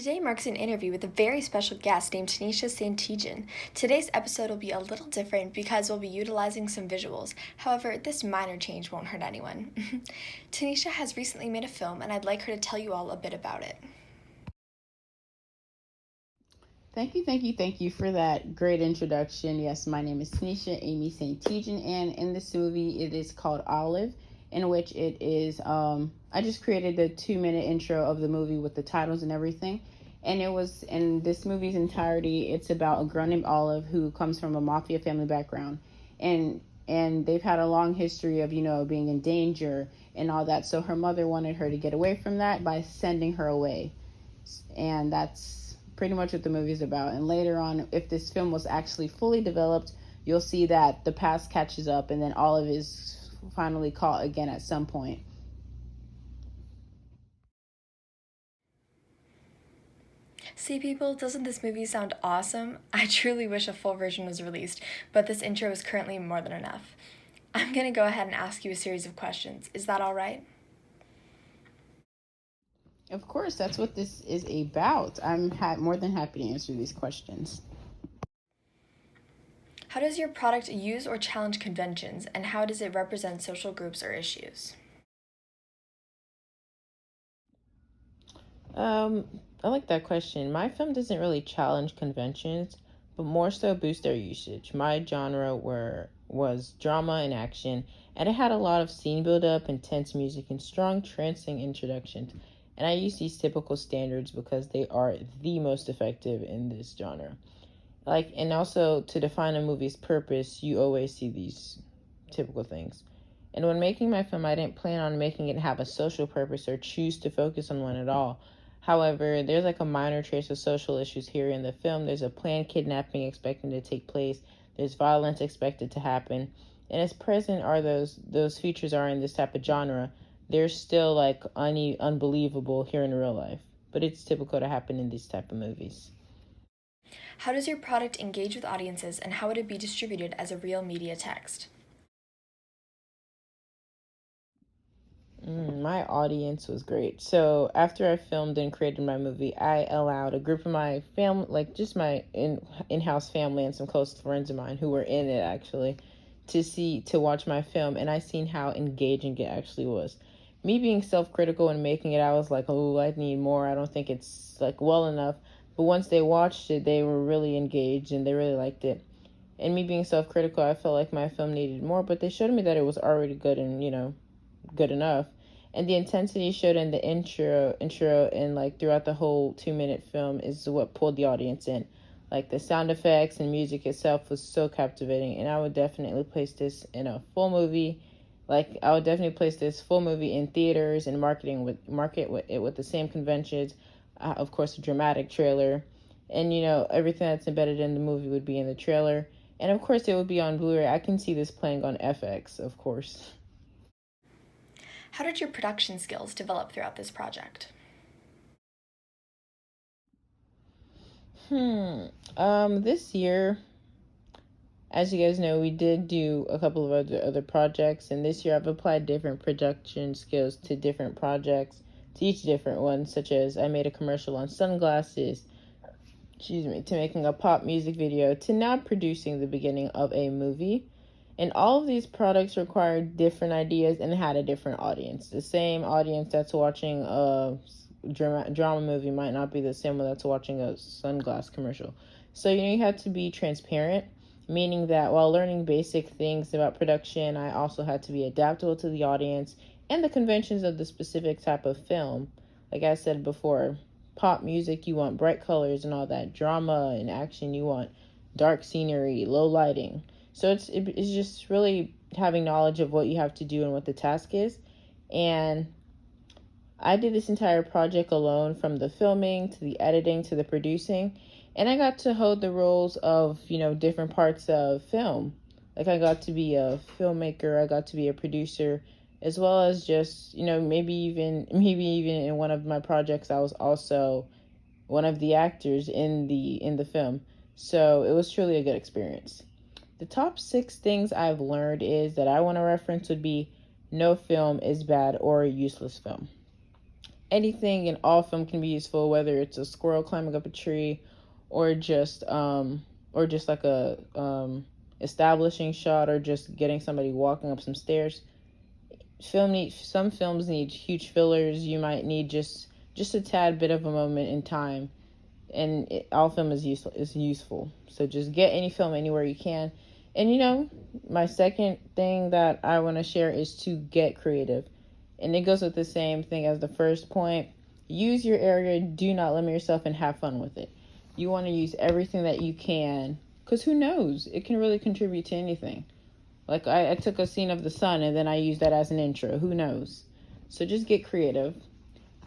Today marks an interview with a very special guest named Tanisha Santijan. Today's episode will be a little different because we'll be utilizing some visuals. However, this minor change won't hurt anyone. Tanisha has recently made a film, and I'd like her to tell you all a bit about it. Thank you for that great introduction. Yes, my name is Tanisha Amy St. Tejan, and in this movie, it is called Olive, in which it is, I just created the 2 minute intro of the movie with the titles and everything. And it was in this movie's entirety, it's about a girl named Olive who comes from a mafia family background. And they've had a long history of, being in danger and all that. So her mother wanted her to get away from that by sending her away. And that's pretty much what the movie's about. And later on, if this film was actually fully developed, you'll see that the past catches up and then Olive is finally caught again at some point. See, people, doesn't this movie sound awesome? I truly wish a full version was released, but this intro is currently more than enough. I'm gonna go ahead and ask you a series of questions. Is that all right? Of course, that's what this is about. I'm more than happy to answer these questions. How does your product use or challenge conventions, and how does it represent social groups or issues? Um, I like that question. My film doesn't really challenge conventions, but more so boost their usage. My genre was drama and action, and it had a lot of scene build up, intense music, and strong trancing introductions. And I use these typical standards because they are the most effective in this genre. And also to define a movie's purpose, you always see these typical things. And when making my film, I didn't plan on making it have a social purpose or choose to focus on one at all. However, there's like a minor trace of social issues here in the film. There's a planned kidnapping expecting to take place. There's violence expected to happen. And as present are those features are in this type of genre, they're still like unbelievable here in real life. But it's typical to happen in these type of movies. How does your product engage with audiences, and how would it be distributed as a real media text? My audience was great. So after I filmed and created my movie, I allowed a group of my family, like just my in-house family and some close friends of mine who were in it actually, to watch my film, and I seen how engaging it actually was. Me being self-critical and making it, I was like, oh, I need more. I don't think it's like well enough. But once they watched it, they were really engaged and they really liked it. And me being self-critical, I felt like my film needed more, but they showed me that it was already good and good enough. And the intensity showed in the intro and like throughout the whole 2 minute film is what pulled the audience in. Like the sound effects and music itself was so captivating, and I would definitely place this in a full movie. Like I would definitely place this full movie in theaters and market with it with the same conventions. Of course, a dramatic trailer, and everything that's embedded in the movie would be in the trailer, and of course it would be on Blu-ray. I can see this playing on FX, of course. How did your production skills develop throughout this project? This year, as you guys know, we did do a couple of other projects, and this year I've applied different production skills to different projects, to each different one, such as I made a commercial on sunglasses, to making a pop music video, to now producing the beginning of a movie. And all of these products required different ideas and had a different audience. The same audience that's watching a drama movie might not be the same one that's watching a sunglass commercial. So, you have to be transparent, meaning that while learning basic things about production, I also had to be adaptable to the audience and the conventions of the specific type of film. Like I said before, pop music, you want bright colors and all that. Drama and action, you want dark scenery, low lighting. So it's just really having knowledge of what you have to do and what the task is. And I did this entire project alone, from the filming to the editing to the producing. And I got to hold the roles of, different parts of film. Like I got to be a filmmaker, I got to be a producer, as well as just, maybe even in one of my projects I was also one of the actors in the film. So it was truly a good experience. The top 6 things I've learned is that I want to reference would be: no film is bad or a useless film. anything in all film can be useful, whether it's a squirrel climbing up a tree or just like a establishing shot, or just getting somebody walking up some stairs. Some films need huge fillers. You might need just a tad bit of a moment in time, and all film is useful. So just get any film anywhere you can. And my second thing that I want to share is to get creative. And it goes with the same thing as the first point. Use your area, do not limit yourself, and have fun with it. You want to use everything that you can, because who knows? It can really contribute to anything. Like I took a scene of the sun and then I used that as an intro. Who knows? So just get creative.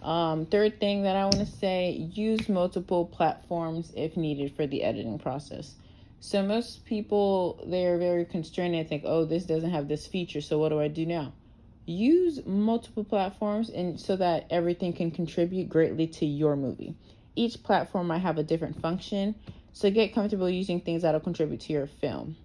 Third thing that I want to say, use multiple platforms if needed for the editing process. So most people, they're very constrained and think, oh, this doesn't have this feature, so what do I do now? Use multiple platforms and so that everything can contribute greatly to your movie. Each platform might have a different function, so get comfortable using things that'll contribute to your film.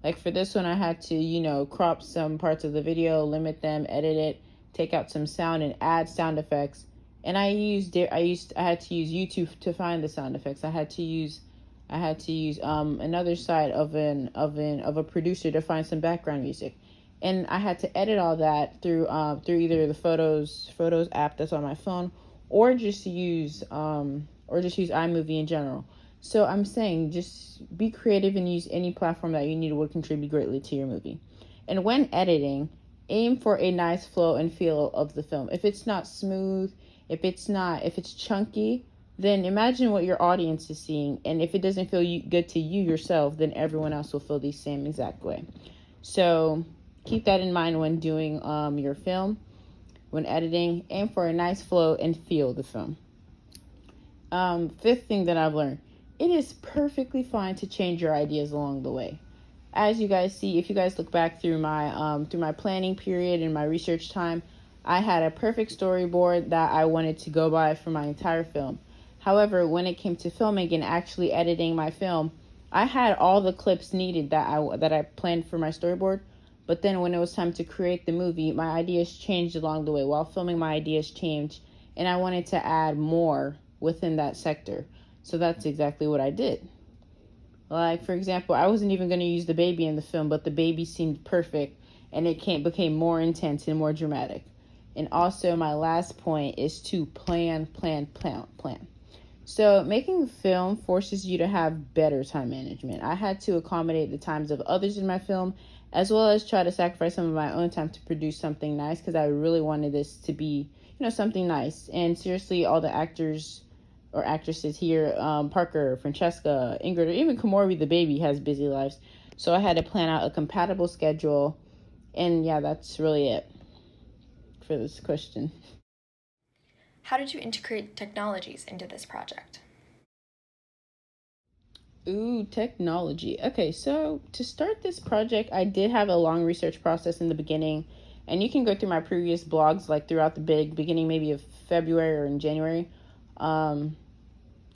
Like for this one, I had to, crop some parts of the video, limit them, edit it, take out some sound, and add sound effects. And I had to use YouTube to find the sound effects. I had to use another side of a producer to find some background music, and I had to edit all that through either the Photos app that's on my phone, or just use iMovie in general. So I'm saying just be creative and use any platform that you need would contribute greatly to your movie. And when editing, aim for a nice flow and feel of the film. If it's not smooth, if it's chunky, then imagine what your audience is seeing. And if it doesn't feel good to you yourself, then everyone else will feel the same exact way. So keep that in mind when doing your film. When editing, aim for a nice flow and feel the film. Fifth thing that I've learned, it is perfectly fine to change your ideas along the way. As you guys see, if you guys look back through my planning period and my research time, I had a perfect storyboard that I wanted to go by for my entire film. However, when it came to filming and actually editing my film, I had all the clips needed that I planned for my storyboard. But then when it was time to create the movie, my ideas changed along the way. While filming, my ideas changed, and I wanted to add more within that sector. So that's exactly what I did. Like, for example, I wasn't even going to use the baby in the film, but the baby seemed perfect, and it became more intense and more dramatic. And also, my last point is to plan. So making a film forces you to have better time management. I had to accommodate the times of others in my film, as well as try to sacrifice some of my own time to produce something nice, because I really wanted this to be, something nice. And seriously, all the actors or actresses here, Parker, Francesca, Ingrid, or even Komori the baby has busy lives. So I had to plan out a compatible schedule. And yeah, that's really it for this question. How did you integrate technologies into this project? Ooh, technology. Okay, so to start this project, I did have a long research process in the beginning, and you can go through my previous blogs like throughout the beginning, maybe of February or in January.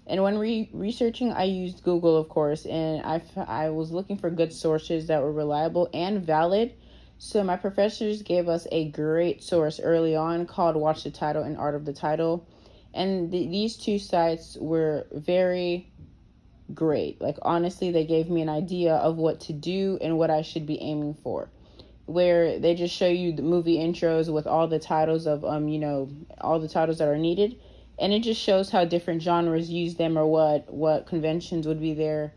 And when researching, I used Google, of course, and I was looking for good sources that were reliable and valid. So my professors gave us a great source early on called Watch the Title and Art of the Title. And these two sites were very great. Like, honestly, they gave me an idea of what to do and what I should be aiming for. Where they just show you the movie intros with all the titles of, all the titles that are needed. And it just shows how different genres use them, or what conventions would be there.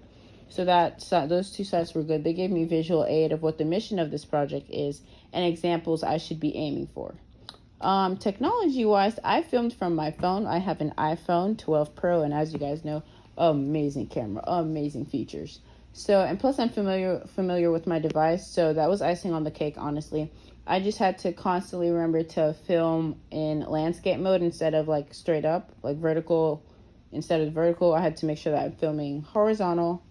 So those two sites were good. They gave me visual aid of what the mission of this project is and examples I should be aiming for. Technology-wise, I filmed from my phone. I have an iPhone 12 Pro, and as you guys know, amazing camera, amazing features. So, and plus I'm familiar with my device, so that was icing on the cake, honestly. I just had to constantly remember to film in landscape mode instead of like straight up, like vertical. Instead of vertical, I had to make sure that I'm filming horizontal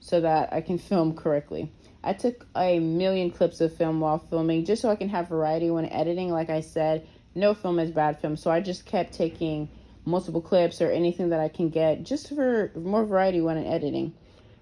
so that I can film correctly. I took a million clips of film while filming just so I can have variety when editing. Like I said, no film is bad film, so I just kept taking multiple clips or anything that I can get just for more variety when I'm editing.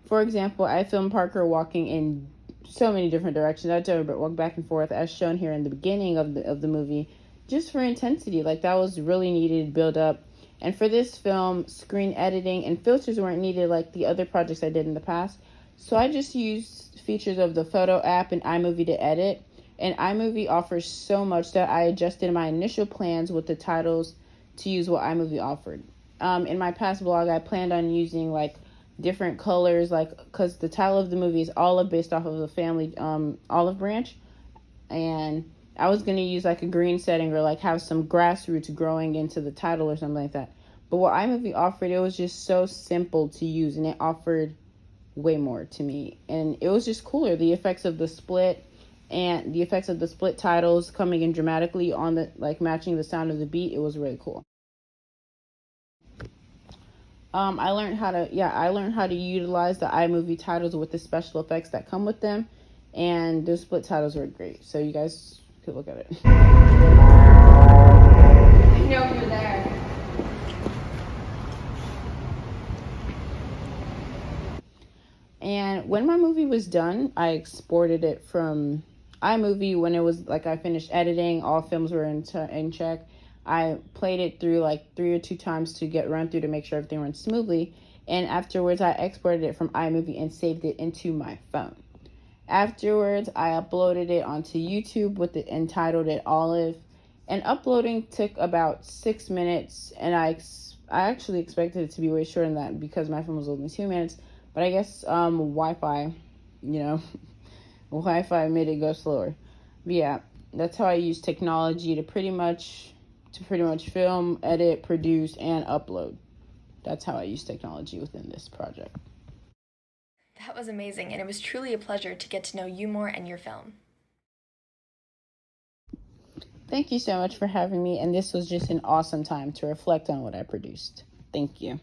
For example, I filmed Parker walking in so many different directions. I had to walk back and forth as shown here in the beginning of the movie just for intensity. Like, that was really needed to build up. And for this film, screen editing and filters weren't needed like the other projects I did in the past. So I just used features of the photo app and iMovie to edit. And iMovie offers so much that I adjusted my initial plans with the titles to use what iMovie offered. In my past blog, I planned on using like different colors, like, because the title of the movie is Olive, based off of the family olive branch. And I was going to use like a green setting or like have some grassroots growing into the title or something like that. But what iMovie offered, it was just so simple to use, and it offered way more to me. And it was just cooler. The effects of the split titles coming in dramatically on the, like, matching the sound of the beat, it was really cool. I learned how to utilize the iMovie titles with the special effects that come with them, and those split titles were great. So you guys could look at it. I know you're there. And when my movie was done, I exported it from iMovie. When it was like I finished editing, all films were in check. I played it through like 3 or 2 times to get run through to make sure everything runs smoothly. And afterwards, I exported it from iMovie and saved it into my phone. Afterwards, I uploaded it onto YouTube entitled it Olive. And uploading took about 6 minutes, and I actually expected it to be way shorter than that because my phone was only 2 minutes. But I guess Wi-Fi, Wi-Fi made it go slower. But yeah, that's how I use technology to pretty much film, edit, produce, and upload. That's how I use technology within this project. That was amazing, and it was truly a pleasure to get to know you more and your film. Thank you so much for having me, and this was just an awesome time to reflect on what I produced. Thank you.